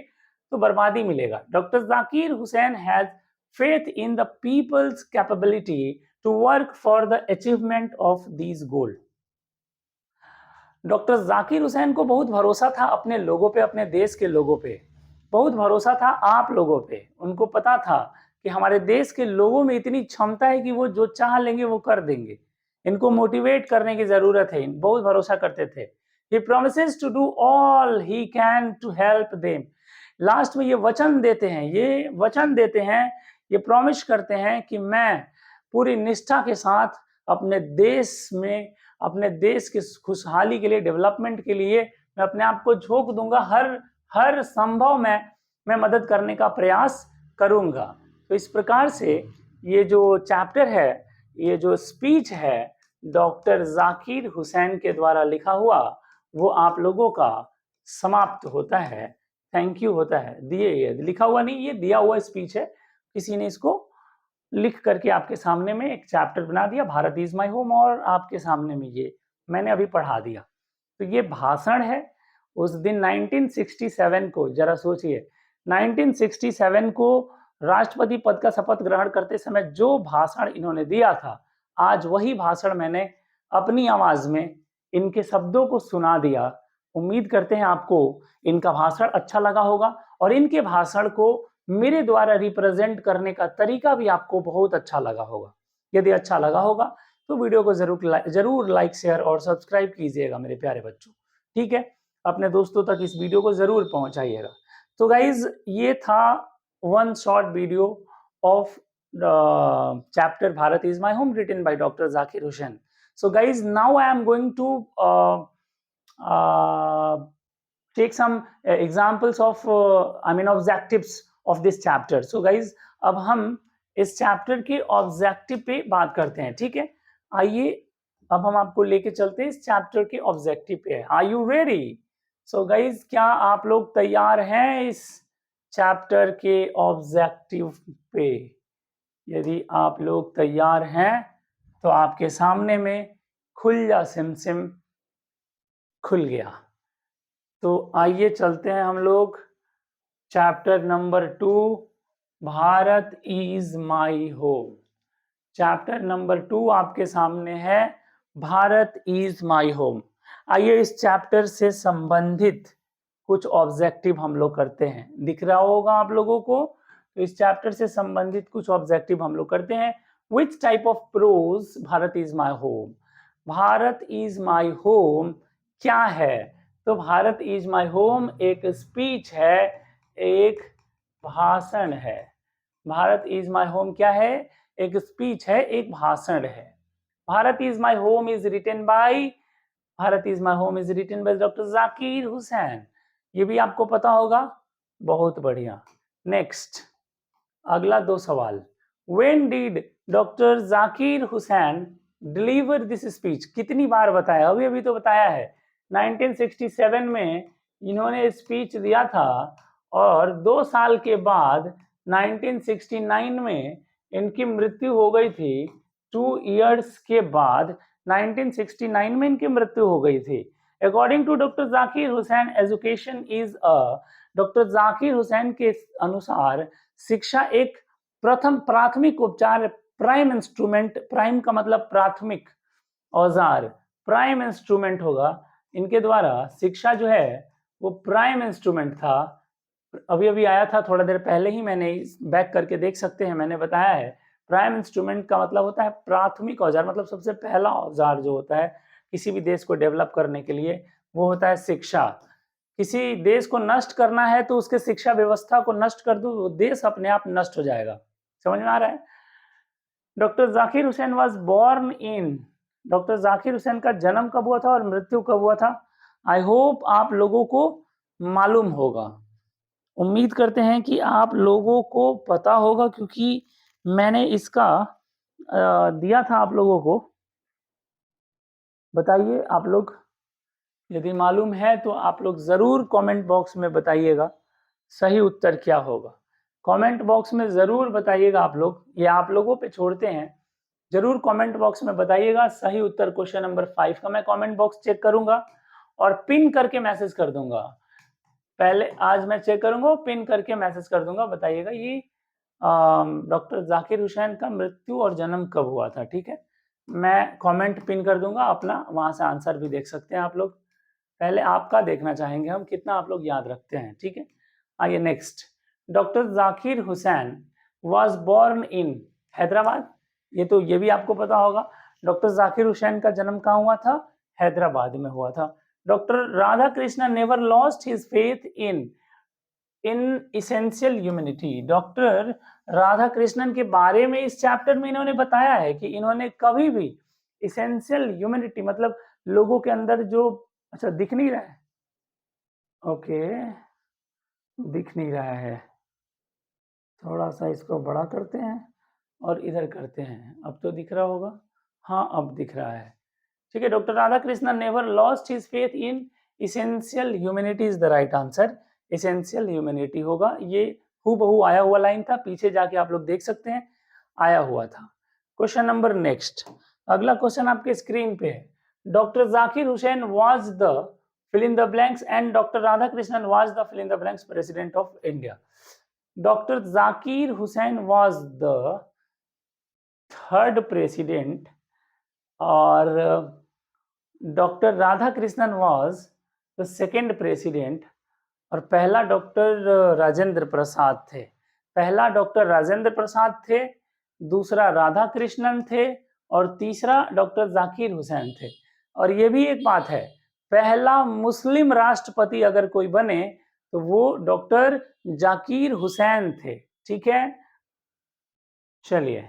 तो बर्बादी मिलेगा। Doctor Zakir Hussain has faith in the people's capability to work for the achievement of these goal. Doctor Zakir Hussain को बहुत भरोसा था अपने लोगों पे, अपने देश के लोगों पे, बहुत भरोसा था आप लोगों पे। उनको पता था कि हमारे देश के लोगों में इतनी क्षमता है कि वो जो चाह लेंगे वो कर देंगे। इनको मोटिवेट करने की जरूरत है, बहुत भरोसा करते थे। He promises to do all he can to help them। Last में ये वचन देते हैं, ये प्रॉमिस करते हैं कि मैं पूरी निष्ठा के साथ अपने देश में, अपने देश की खुशहाली के लिए, डेवलपमेंट के लिए मैं अपने आप को झोंक दूंगा, हर संभव मैं मदद करने का प्रयास करूंगा। तो इस प्रकार से ये जो चैप्टर है, ये जो स्पीच है डॉक्टर जाकिर हुसैन के द्वारा लिखा हुआ, वो आप लोगों का समाप्त होता है। थैंक यू होता है, दिए लिखा हुआ नहीं, ये दिया हुआ स्पीच है, किसी ने इसको लिख करके आपके सामने में एक चैप्टर बना दिया, भारत इज माई होम, और आपके सामने में ये मैंने अभी पढ़ा दिया। तो ये भाषण है उस दिन 1967 को। जरा सोचिए, 1967 को राष्ट्रपति पद का शपथ ग्रहण करते समय जो भाषण इन्होंने दिया था, आज वही भाषण मैंने अपनी आवाज में इनके शब्दों को सुना दिया। उम्मीद करते हैं आपको इनका भाषण अच्छा लगा होगा और इनके भाषण को मेरे द्वारा रिप्रेजेंट करने का तरीका भी आपको बहुत अच्छा लगा होगा। यदि अच्छा लगा होगा तो वीडियो को जरूर लाइक, शेयर और सब्सक्राइब कीजिएगा मेरे प्यारे बच्चों। ठीक है, अपने दोस्तों तक इस वीडियो को जरूर पहुंचाइएगा। तो गाइज, ये था one short video of chapter Bharat is my home written by doctor Zakir Hussain. So guys, now I am going to take some examples of objectives of this chapter. So guys, अब हम इस चैप्टर के ऑब्जेक्टिव पे बात करते हैं। ठीक है, आइए अब हम आपको लेके चलते हैं इस चैप्टर के ऑब्जेक्टिव पे। Are you ready? So guys, क्या आप लोग तैयार हैं इस चैप्टर के ऑब्जेक्टिव पे? यदि आप लोग तैयार हैं तो आपके सामने में खुल जा सिमसिम खुल गया। तो आइए चलते हैं हम लोग chapter number 2, Bharat is my home. Chapter number 2 आपके सामने है, भारत इज माई होम। आइए इस चैप्टर से संबंधित कुछ ऑब्जेक्टिव हम लोग करते हैं। दिख रहा होगा आप लोगों को? तो इस चैप्टर से संबंधित कुछ ऑब्जेक्टिव हम लोग करते हैं। Which type of prose Bharat is my home? Bharat is my home क्या है? तो भारत इज माई होम एक स्पीच है, एक भाषण है। भारत इज माई होम क्या है? एक स्पीच है, एक भाषण है। Bharat is my home is written by doctor Zakir Hussain. ये भी आपको पता होगा, बहुत बढ़िया। नेक्स्ट, अगला 2 सवाल। When did doctor Zakir Hussain deliver this speech, कितनी बार बताया, अभी अभी तो बताया है, 1967 में इन्होंने स्पीच दिया था और 2 साल के बाद 1969 में इनकी मृत्यु हो गई थी। 2 इयर्स के बाद 1969 में इनकी मृत्यु हो गई थी। According to doctor Zakir Hussain, education is doctor Zakir Hussain के अनुसार शिक्षा एक प्रथम प्राथमिक उपचार, प्राइम इंस्ट्रूमेंट, प्राइम का मतलब प्राथमिक औजार, प्राइम इंस्ट्रूमेंट होगा इनके द्वारा। शिक्षा जो है वो प्राइम इंस्ट्रूमेंट था। अभी अभी आया था थोड़ा देर पहले ही, मैंने बैक करके देख सकते हैं, मैंने बताया है प्राइम इंस्ट्रूमेंट का मतलब होता है प्राथमिक औजार, मतलब सबसे पहला औजार जो होता है किसी भी देश को डेवलप करने के लिए वो होता है शिक्षा। किसी देश को नष्ट करना है तो उसके शिक्षा व्यवस्था को नष्ट कर दो, वो देश अपने आप नष्ट हो जाएगा। समझ में आ रहा है? Doctor Zakir Hussain was born in, doctor Zakir Hussain का जन्म कब हुआ था और मृत्यु कब हुआ था? आई होप आप लोगों को मालूम होगा, उम्मीद करते हैं कि आप लोगों को पता होगा, क्योंकि मैंने इसका दिया था आप लोगों को। बताइए आप लोग, यदि मालूम है तो आप लोग जरूर कमेंट बॉक्स में बताइएगा सही उत्तर क्या होगा। कमेंट बॉक्स में जरूर बताइएगा आप लोग, ये आप लोगों पे छोड़ते हैं, जरूर कमेंट बॉक्स में बताइएगा सही उत्तर। क्वेश्चन नंबर 5 का मैं कमेंट बॉक्स चेक करूंगा और पिन करके मैसेज कर दूंगा। पहले आज मैं चेक करूंगा, पिन करके मैसेज कर दूंगा, बताइएगा ये डॉक्टर जाकिर हुसैन का मृत्यु और जन्म कब हुआ था। ठीक है, मैं कमेंट पिन कर दूंगा अपना, वहां से आंसर भी देख सकते हैं आप लोग। पहले आपका देखना चाहेंगे हम, कितना आप लोग याद रखते हैं। ठीक है, आइए next. Doctor Zakir Hussain was born in Hyderabad, ये भी आपको पता होगा। डॉक्टर जाकिर हुसैन का जन्म कहाँ हुआ था? हैदराबाद में हुआ था। Doctor Radha Krishnan never lost his faith in essential humanity, doctor Radha Krishnan के बारे में इस चैप्टर में इन्होंने बताया है कि इन्होंने कभी भी इसेंशियल ह्यूमैनिटी मतलब लोगों के अंदर जो, अच्छा दिख नहीं रहा है, ओके दिख नहीं रहा है, थोड़ा सा इसको बड़ा करते हैं और इधर करते हैं, अब तो दिख रहा होगा, हाँ अब दिख रहा है। ठीक है, doctor Radha Krishnan never lost his faith in essential humanity is the right answer. Essential humanity होगा, ये हूबहू आया हुआ लाइन था, पीछे जाके आप लोग देख सकते हैं आया हुआ था। क्वेश्चन नंबर नेक्स्ट, अगला क्वेश्चन आपके स्क्रीन पे है। Doctor Zakir Hussain was the fill in the blanks and Dr. Radhakrishnan was the fill in the blanks president of India. Dr. Zakir Hussain was the third president और doctor Radha Krishnan was the second president और पहला डॉक्टर राजेंद्र प्रसाद थे। पहला डॉक्टर राजेंद्र प्रसाद थे, दूसरा राधा कृष्णन थे और तीसरा डॉक्टर जाकिर हुसैन थे। और ये भी एक बात है, पहला मुस्लिम राष्ट्रपति अगर कोई बने तो वो डॉक्टर जाकिर हुसैन थे। ठीक है, चलिए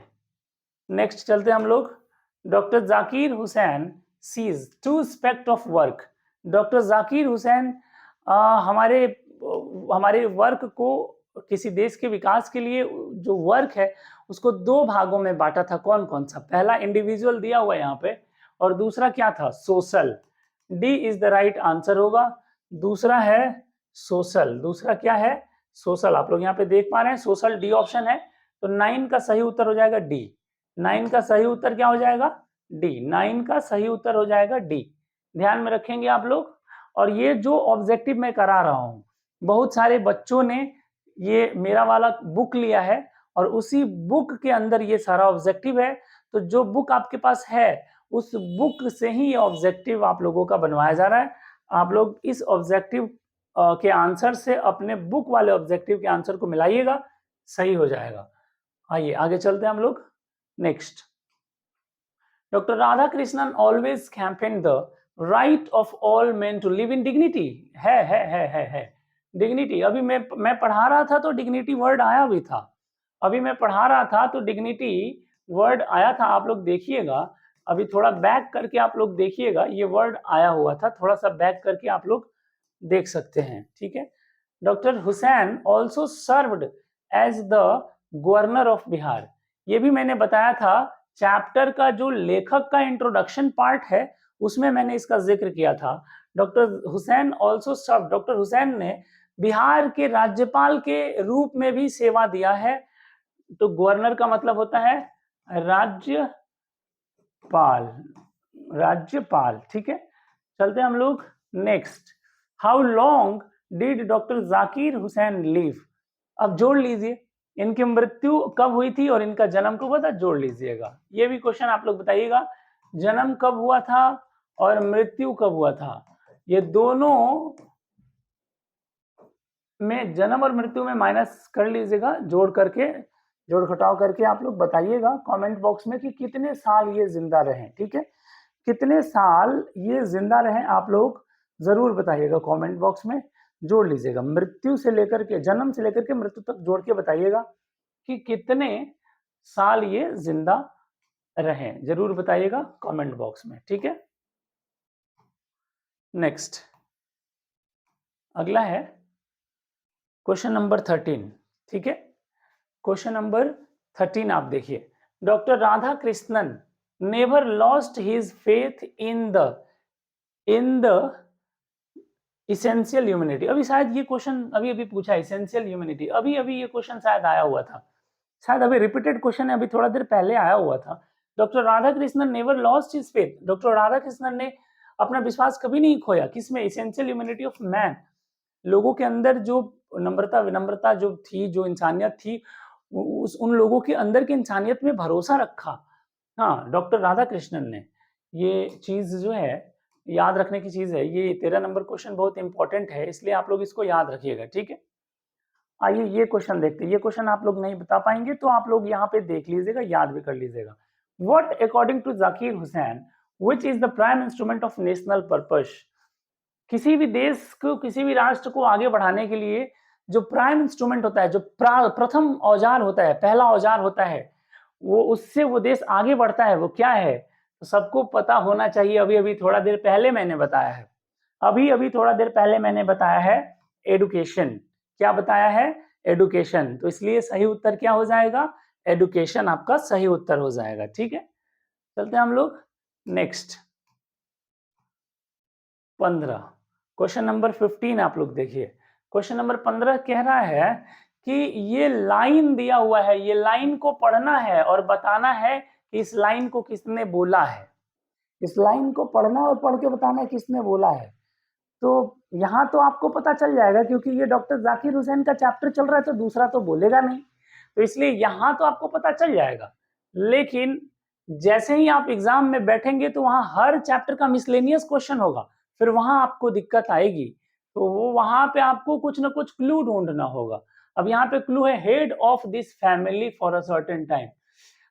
नेक्स्ट चलते हम लोग। Doctor Zakir Hussain sees 2 aspect of work, doctor Zakir Hussain हमारे वर्क को, किसी देश के विकास के लिए जो वर्क है उसको 2 भागों में बांटा था। कौन कौन सा? पहला इंडिविजुअल दिया हुआ है यहाँ पे और दूसरा क्या था? Social. D is the right answer होगा। दूसरा है सोशल, दूसरा क्या है? सोशल। आप लोग यहाँ पे देख पा रहे हैं सोशल डी ऑप्शन है, तो 9 का सही उत्तर हो जाएगा डी। 9 का सही उत्तर क्या हो जाएगा? डी। 9 का सही उत्तर हो जाएगा डी, ध्यान में रखेंगे आप लोग। और ये जो ऑब्जेक्टिव मैं करा रहा हूं, बहुत सारे बच्चों ने ये मेरा वाला बुक लिया है और उसी बुक के अंदर ये सारा ऑब्जेक्टिव है। तो जो बुक आपके पास है उस बुक से ही ये ऑब्जेक्टिव आप लोगों का बनवाया जा रहा है। आप लोग इस ऑब्जेक्टिव के आंसर से अपने बुक वाले ऑब्जेक्टिव के आंसर को मिलाइएगा, सही हो जाएगा। आइए आगे चलते हैं हम लोग next. Doctor Radha Krishnan always campaign the right of all men to live in dignity. है डिग्निटी। अभी मैं पढ़ा रहा था तो डिग्निटी वर्ड आया भी था, अभी मैं पढ़ा रहा था तो डिग्निटी वर्ड आया था। आप लोग देखिएगा, अभी थोड़ा बैक करके आप लोग देखिएगा, ये वर्ड आया हुआ था, थोड़ा सा बैक करके आप लोग देख सकते हैं। ठीक है, doctor Hussain also served as the governor of Bihar. ये भी मैंने बताया था, चैप्टर का जो लेखक का इंट्रोडक्शन पार्ट है उसमें मैंने इसका जिक्र किया था। Doctor Hussain also serve, doctor Hussain ने बिहार के राज्यपाल के रूप में भी सेवा दिया है। तो गवर्नर का मतलब होता है राज्यपाल, राज्यपाल, ठीक है। चलते हैं हम लोग next. How long did doctor Zakir Hussain live? अब जोड़ लीजिए, इनकी मृत्यु कब हुई थी और इनका जन्म कब हुआ था, जोड़ लीजिएगा। ये भी क्वेश्चन आप लोग बताइएगा, जन्म कब हुआ था और मृत्यु कब हुआ था। ये दोनों में, जन्म और मृत्यु में माइनस कर लीजिएगा, जोड़ करके, जोड़ घटाव करके आप लोग बताइएगा कमेंट बॉक्स में कि कितने साल ये जिंदा रहे, ठीक है। कितने साल ये जिंदा रहे आप लोग जरूर बताइएगा कमेंट बॉक्स में, जोड़ लीजिएगा। मृत्यु से लेकर के, जन्म से लेकर के मृत्यु तक जोड़ के बताइएगा कि कितने साल ये जिंदा रहे, जरूर बताइएगा कमेंट बॉक्स में, ठीक है। नेक्स्ट अगला है क्वेश्चन नंबर 13, ठीक है। क्वेश्चन नंबर 13 आप देखिए, doctor Radha Krishnan never lost his faith in the essential humanity. अभी शायद ये क्वेश्चन अभी अभी पूछा, इसेंशियल ह्यूमैनिटी, अभी अभी ये क्वेश्चन शायद आया हुआ था, शायद अभी रिपीटेड क्वेश्चन है, अभी थोड़ा देर पहले आया हुआ था। Doctor Radha Krishnan never lost his faith, doctor Radha Krishnan ने अपना विश्वास कभी नहीं खोया, किसमें, इसेंशियल ह्यूमैनिटी ऑफ मैन। लोगों के अंदर जो नम्रता विनम्रता जो थी, जो इंसानियत थी, उन लोगों के अंदर की इंसानियत में भरोसा रखा। हाँ, डॉक्टर राधा कृष्णन ने, ये चीज जो है याद रखने की चीज है। ये 13 नंबर क्वेश्चन बहुत इंपॉर्टेंट है, इसलिए आप लोग इसको याद रखिएगा, ठीक है। आइए ये क्वेश्चन देखते हैं। ये क्वेश्चन आप लोग नहीं बता पाएंगे तो आप लोग यहाँ पे देख लीजिएगा, याद भी कर लीजिएगा। What according to Zakir Hussain which is the prime instrument of national purpose? किसी भी देश को, किसी भी राष्ट्र को आगे बढ़ाने के लिए जो प्राइम इंस्ट्रूमेंट होता है, जो प्रथम औजार होता है, पहला औजार होता है, वो उससे वो देश आगे बढ़ता है, वो क्या है? तो सबको पता होना चाहिए। अभी अभी थोड़ा देर पहले मैंने बताया है, अभी अभी थोड़ा देर पहले मैंने बताया है एडुकेशन। क्या बताया है? एडुकेशन। तो इसलिए सही उत्तर क्या हो जाएगा? एडुकेशन आपका सही उत्तर हो जाएगा, ठीक है। चलते हैं हम लोग नेक्स्ट 15, क्वेश्चन नंबर 15 आप लोग देखिए। क्वेश्चन नंबर 15 कह रहा है कि ये लाइन दिया हुआ है, ये लाइन को पढ़ना है और बताना है कि इस लाइन को किसने बोला है। इस लाइन को पढ़ना और पढ़ के बताना है किसने बोला है। तो यहाँ तो आपको पता चल जाएगा, क्योंकि ये डॉक्टर जाकिर हुसैन का चैप्टर चल रहा है, तो दूसरा तो बोलेगा नहीं, तो इसलिए यहाँ तो आपको पता चल जाएगा। लेकिन जैसे ही आप एग्जाम में बैठेंगे तो वहां हर चैप्टर का मिसलेनियस क्वेश्चन होगा, फिर वहां आपको दिक्कत आएगी। तो वो वहां पे आपको कुछ ना कुछ क्लू ढूंढना होगा। अब यहाँ पे क्लू है head of this family for a certain time.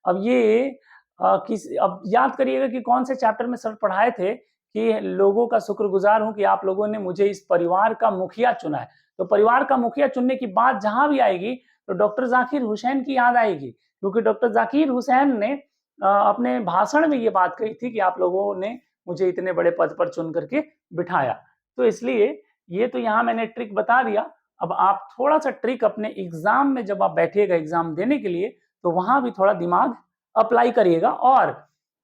अब ये अब याद करिएगा कि कौन से चैप्टर में सर पढ़ाए थे कि लोगों का शुक्रगुजार हूं कि आप लोगों ने मुझे इस परिवार का मुखिया चुना है। तो परिवार का मुखिया चुनने की बात जहां भी आएगी तो डॉक्टर जाकिर हुसैन की याद आएगी, क्योंकि डॉक्टर जाकिर हुसैन ने अपने भाषण में ये बात कही थी कि आप लोगों ने मुझे इतने बड़े पद पर चुन करके बिठाया। तो इसलिए ये तो यहाँ मैंने ट्रिक बता दिया। अब आप थोड़ा सा ट्रिक अपने एग्जाम में जब आप बैठिएगा एग्जाम देने के लिए, तो वहां भी थोड़ा दिमाग अप्लाई करिएगा। और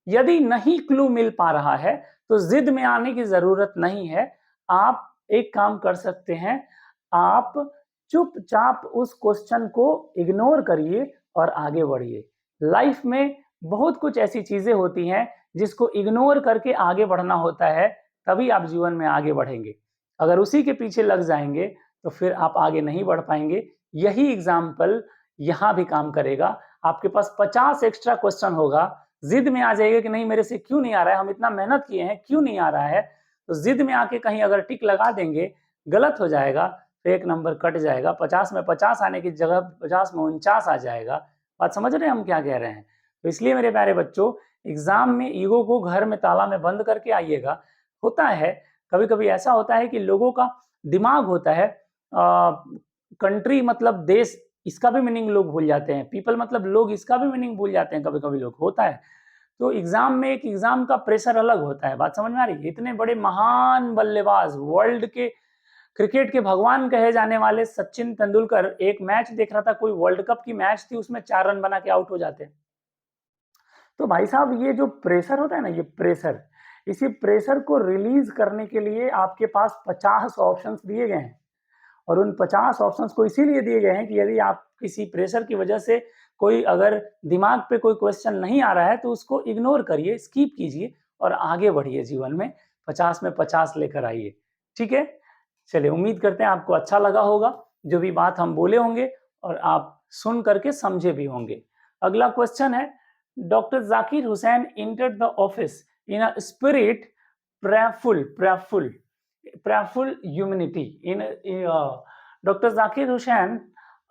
यदि नहीं क्लू मिल पा रहा है तो जिद में आने की जरूरत नहीं है। आप एक काम कर सकते हैं, आप चुपचाप उस क्वेश्चन को इग्नोर करिए और आगे बढ़िए। लाइफ में बहुत कुछ ऐसी चीजें होती हैं जिसको इग्नोर करके आगे बढ़ना होता है, तभी आप जीवन में आगे बढ़ेंगे। अगर उसी के पीछे लग जाएंगे तो फिर आप आगे नहीं बढ़ पाएंगे। यही एग्जाम्पल यहां भी काम करेगा। आपके पास 50 एक्स्ट्रा क्वेश्चन होगा, जिद में आ जाएगा कि नहीं मेरे से क्यों नहीं आ रहा है, हम इतना मेहनत किए हैं क्यों नहीं आ रहा है। तो जिद में आके कहीं अगर टिक लगा देंगे, गलत हो जाएगा तो एक नंबर कट जाएगा। 50 में 50 आने की जगह 50 में 49 आ जाएगा। बात समझ रहे हैं हम क्या कह रहे हैं? तो इसलिए मेरे प्यारे बच्चों, एग्जाम में ईगो को घर में ताला में बंद करके आइएगा। होता है कभी कभी ऐसा होता है कि लोगों का दिमाग होता है, कंट्री मतलब देश, इसका भी मीनिंग लोग भूल जाते हैं। पीपल मतलब लोग, इसका भी मीनिंग भूल जाते हैं कभी कभी लोग, होता है। तो एग्जाम में एक एग्जाम का प्रेशर अलग होता है। बात समझ में आ रही है? इतने बड़े महान बल्लेबाज, वर्ल्ड के क्रिकेट के भगवान कहे जाने वाले सचिन तेंदुलकर एक मैच देख रहा था, कोई वर्ल्ड कप की मैच थी, उसमें 4 रन बना के आउट हो जाते हैं। तो भाई साहब ये जो प्रेशर होता है ना, ये प्रेशर, इसी प्रेशर को रिलीज करने के लिए आपके पास 50 ऑप्शंस दिए गए हैं, और उन 50 ऑप्शंस को इसीलिए दिए गए हैं कि यदि आप किसी प्रेशर की वजह से कोई अगर दिमाग पे कोई क्वेश्चन नहीं आ रहा है तो उसको इग्नोर करिए, स्किप कीजिए और आगे बढ़िए जीवन में, 50 में 50 लेकर आइए। ठीक है, चलिए उम्मीद करते हैं आपको अच्छा लगा होगा जो भी बात हम बोले होंगे, और आप सुन करके समझे भी होंगे। अगला क्वेश्चन है, doctor Zakir Hussain entered the office in a spirit prayerful humanity Dr. Zakir Hussain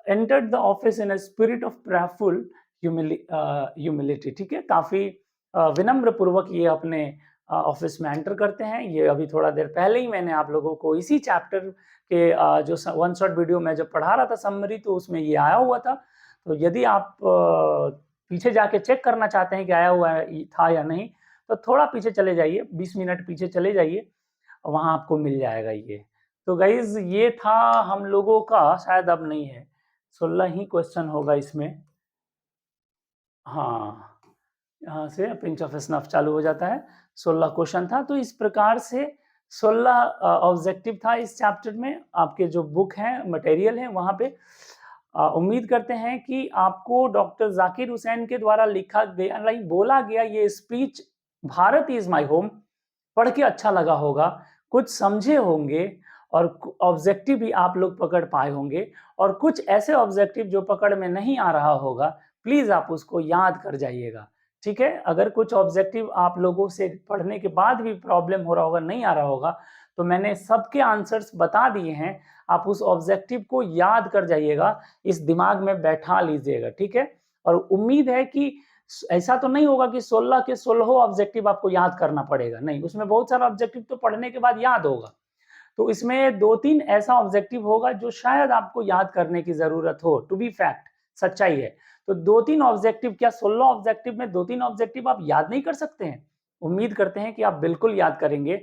entered the office in a spirit of prayerful humility। ठीक है, काफी विनम्र पूर्वक ये अपने ऑफिस में एंटर करते हैं। ये अभी थोड़ा देर पहले ही मैंने आप लोगों को इसी चैप्टर के जो वन शॉट वीडियो में जब पढ़ा रहा था समरी, तो उसमें ये आया हुआ था। तो यदि आप पीछे जाके चेक करना चाहते हैं कि आया हुआ था या नहीं, तो थोड़ा पीछे चले जाइए, 20 मिनट पीछे चले जाइए, वहां आपको मिल जाएगा ये। तो गाइज ये था हम लोगों का, शायद अब नहीं है, 16 ही क्वेश्चन होगा इसमें। हाँ, यहाँ से पिंच ऑफ स्नफ चालू हो जाता है। 16 क्वेश्चन था, तो इस प्रकार से 16 ऑब्जेक्टिव था इस चैप्टर में। आपके जो बुक है, मटेरियल है, वहां पे उम्मीद करते हैं कि आपको डॉक्टर जाकिर हुसैन के द्वारा लिखा गया, बोला गया ये speech Bharat is my home पढ़ के अच्छा लगा होगा, कुछ समझे होंगे, और ऑब्जेक्टिव भी आप लोग पकड़ पाए होंगे। और कुछ ऐसे ऑब्जेक्टिव जो पकड़ में नहीं आ रहा होगा, प्लीज आप उसको याद कर जाइएगा। ठीक है, अगर कुछ ऑब्जेक्टिव आप लोगों से पढ़ने के बाद भी प्रॉब्लम हो रहा होगा, नहीं आ रहा होगा, तो मैंने सबके आंसर्स बता दिए हैं, आप उस ऑब्जेक्टिव को याद कर जाइएगा, इस दिमाग में बैठा लीजिएगा। ठीक है, और उम्मीद है कि ऐसा तो नहीं होगा कि 16 के 16 ऑब्जेक्टिव आपको याद करना पड़ेगा, नहीं, उसमें बहुत सारा ऑब्जेक्टिव तो पढ़ने के बाद याद होगा। तो इसमें 2-3 ऐसा ऑब्जेक्टिव होगा जो शायद आपको याद करने की जरूरत हो, टू बी फैक्ट, सच्चाई है। तो 2-3 ऑब्जेक्टिव, क्या 16 ऑब्जेक्टिव में 2-3 ऑब्जेक्टिव आप याद नहीं कर सकते हैं? उम्मीद करते हैं कि आप बिल्कुल याद करेंगे।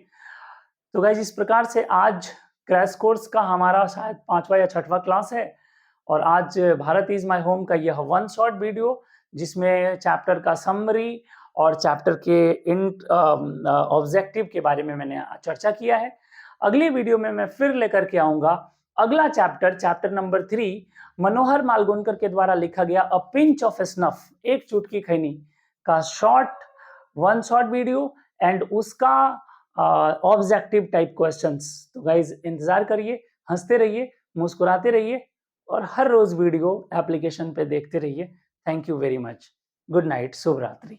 तो गाइस इस प्रकार से आज क्रैश कोर्स का हमारा शायद 5वां या 6वां क्लास है, और आज भारत इज माय होम का यह वन शॉट वीडियो, जिसमें चैप्टर का समरी और चैप्टर के इन ऑब्जेक्टिव के बारे में मैंने चर्चा किया है। अगले वीडियो में मैं फिर लेकर के आऊंगा अगला चैप्टर, चैप्टर नंबर 3, मनोहर मालगुनकर के द्वारा लिखा गया अ पिंच ऑफ स्नफ, एक चुटकी खैनी का short one shot video and उसका ऑब्जेक्टिव टाइप क्वेश्चंस। तो गाइज इंतजार करिए, हंसते रहिए, मुस्कुराते रहिए, और हर रोज वीडियो एप्लीकेशन पे देखते रहिए। Thank you very much. Good night, शुभ रात्रि।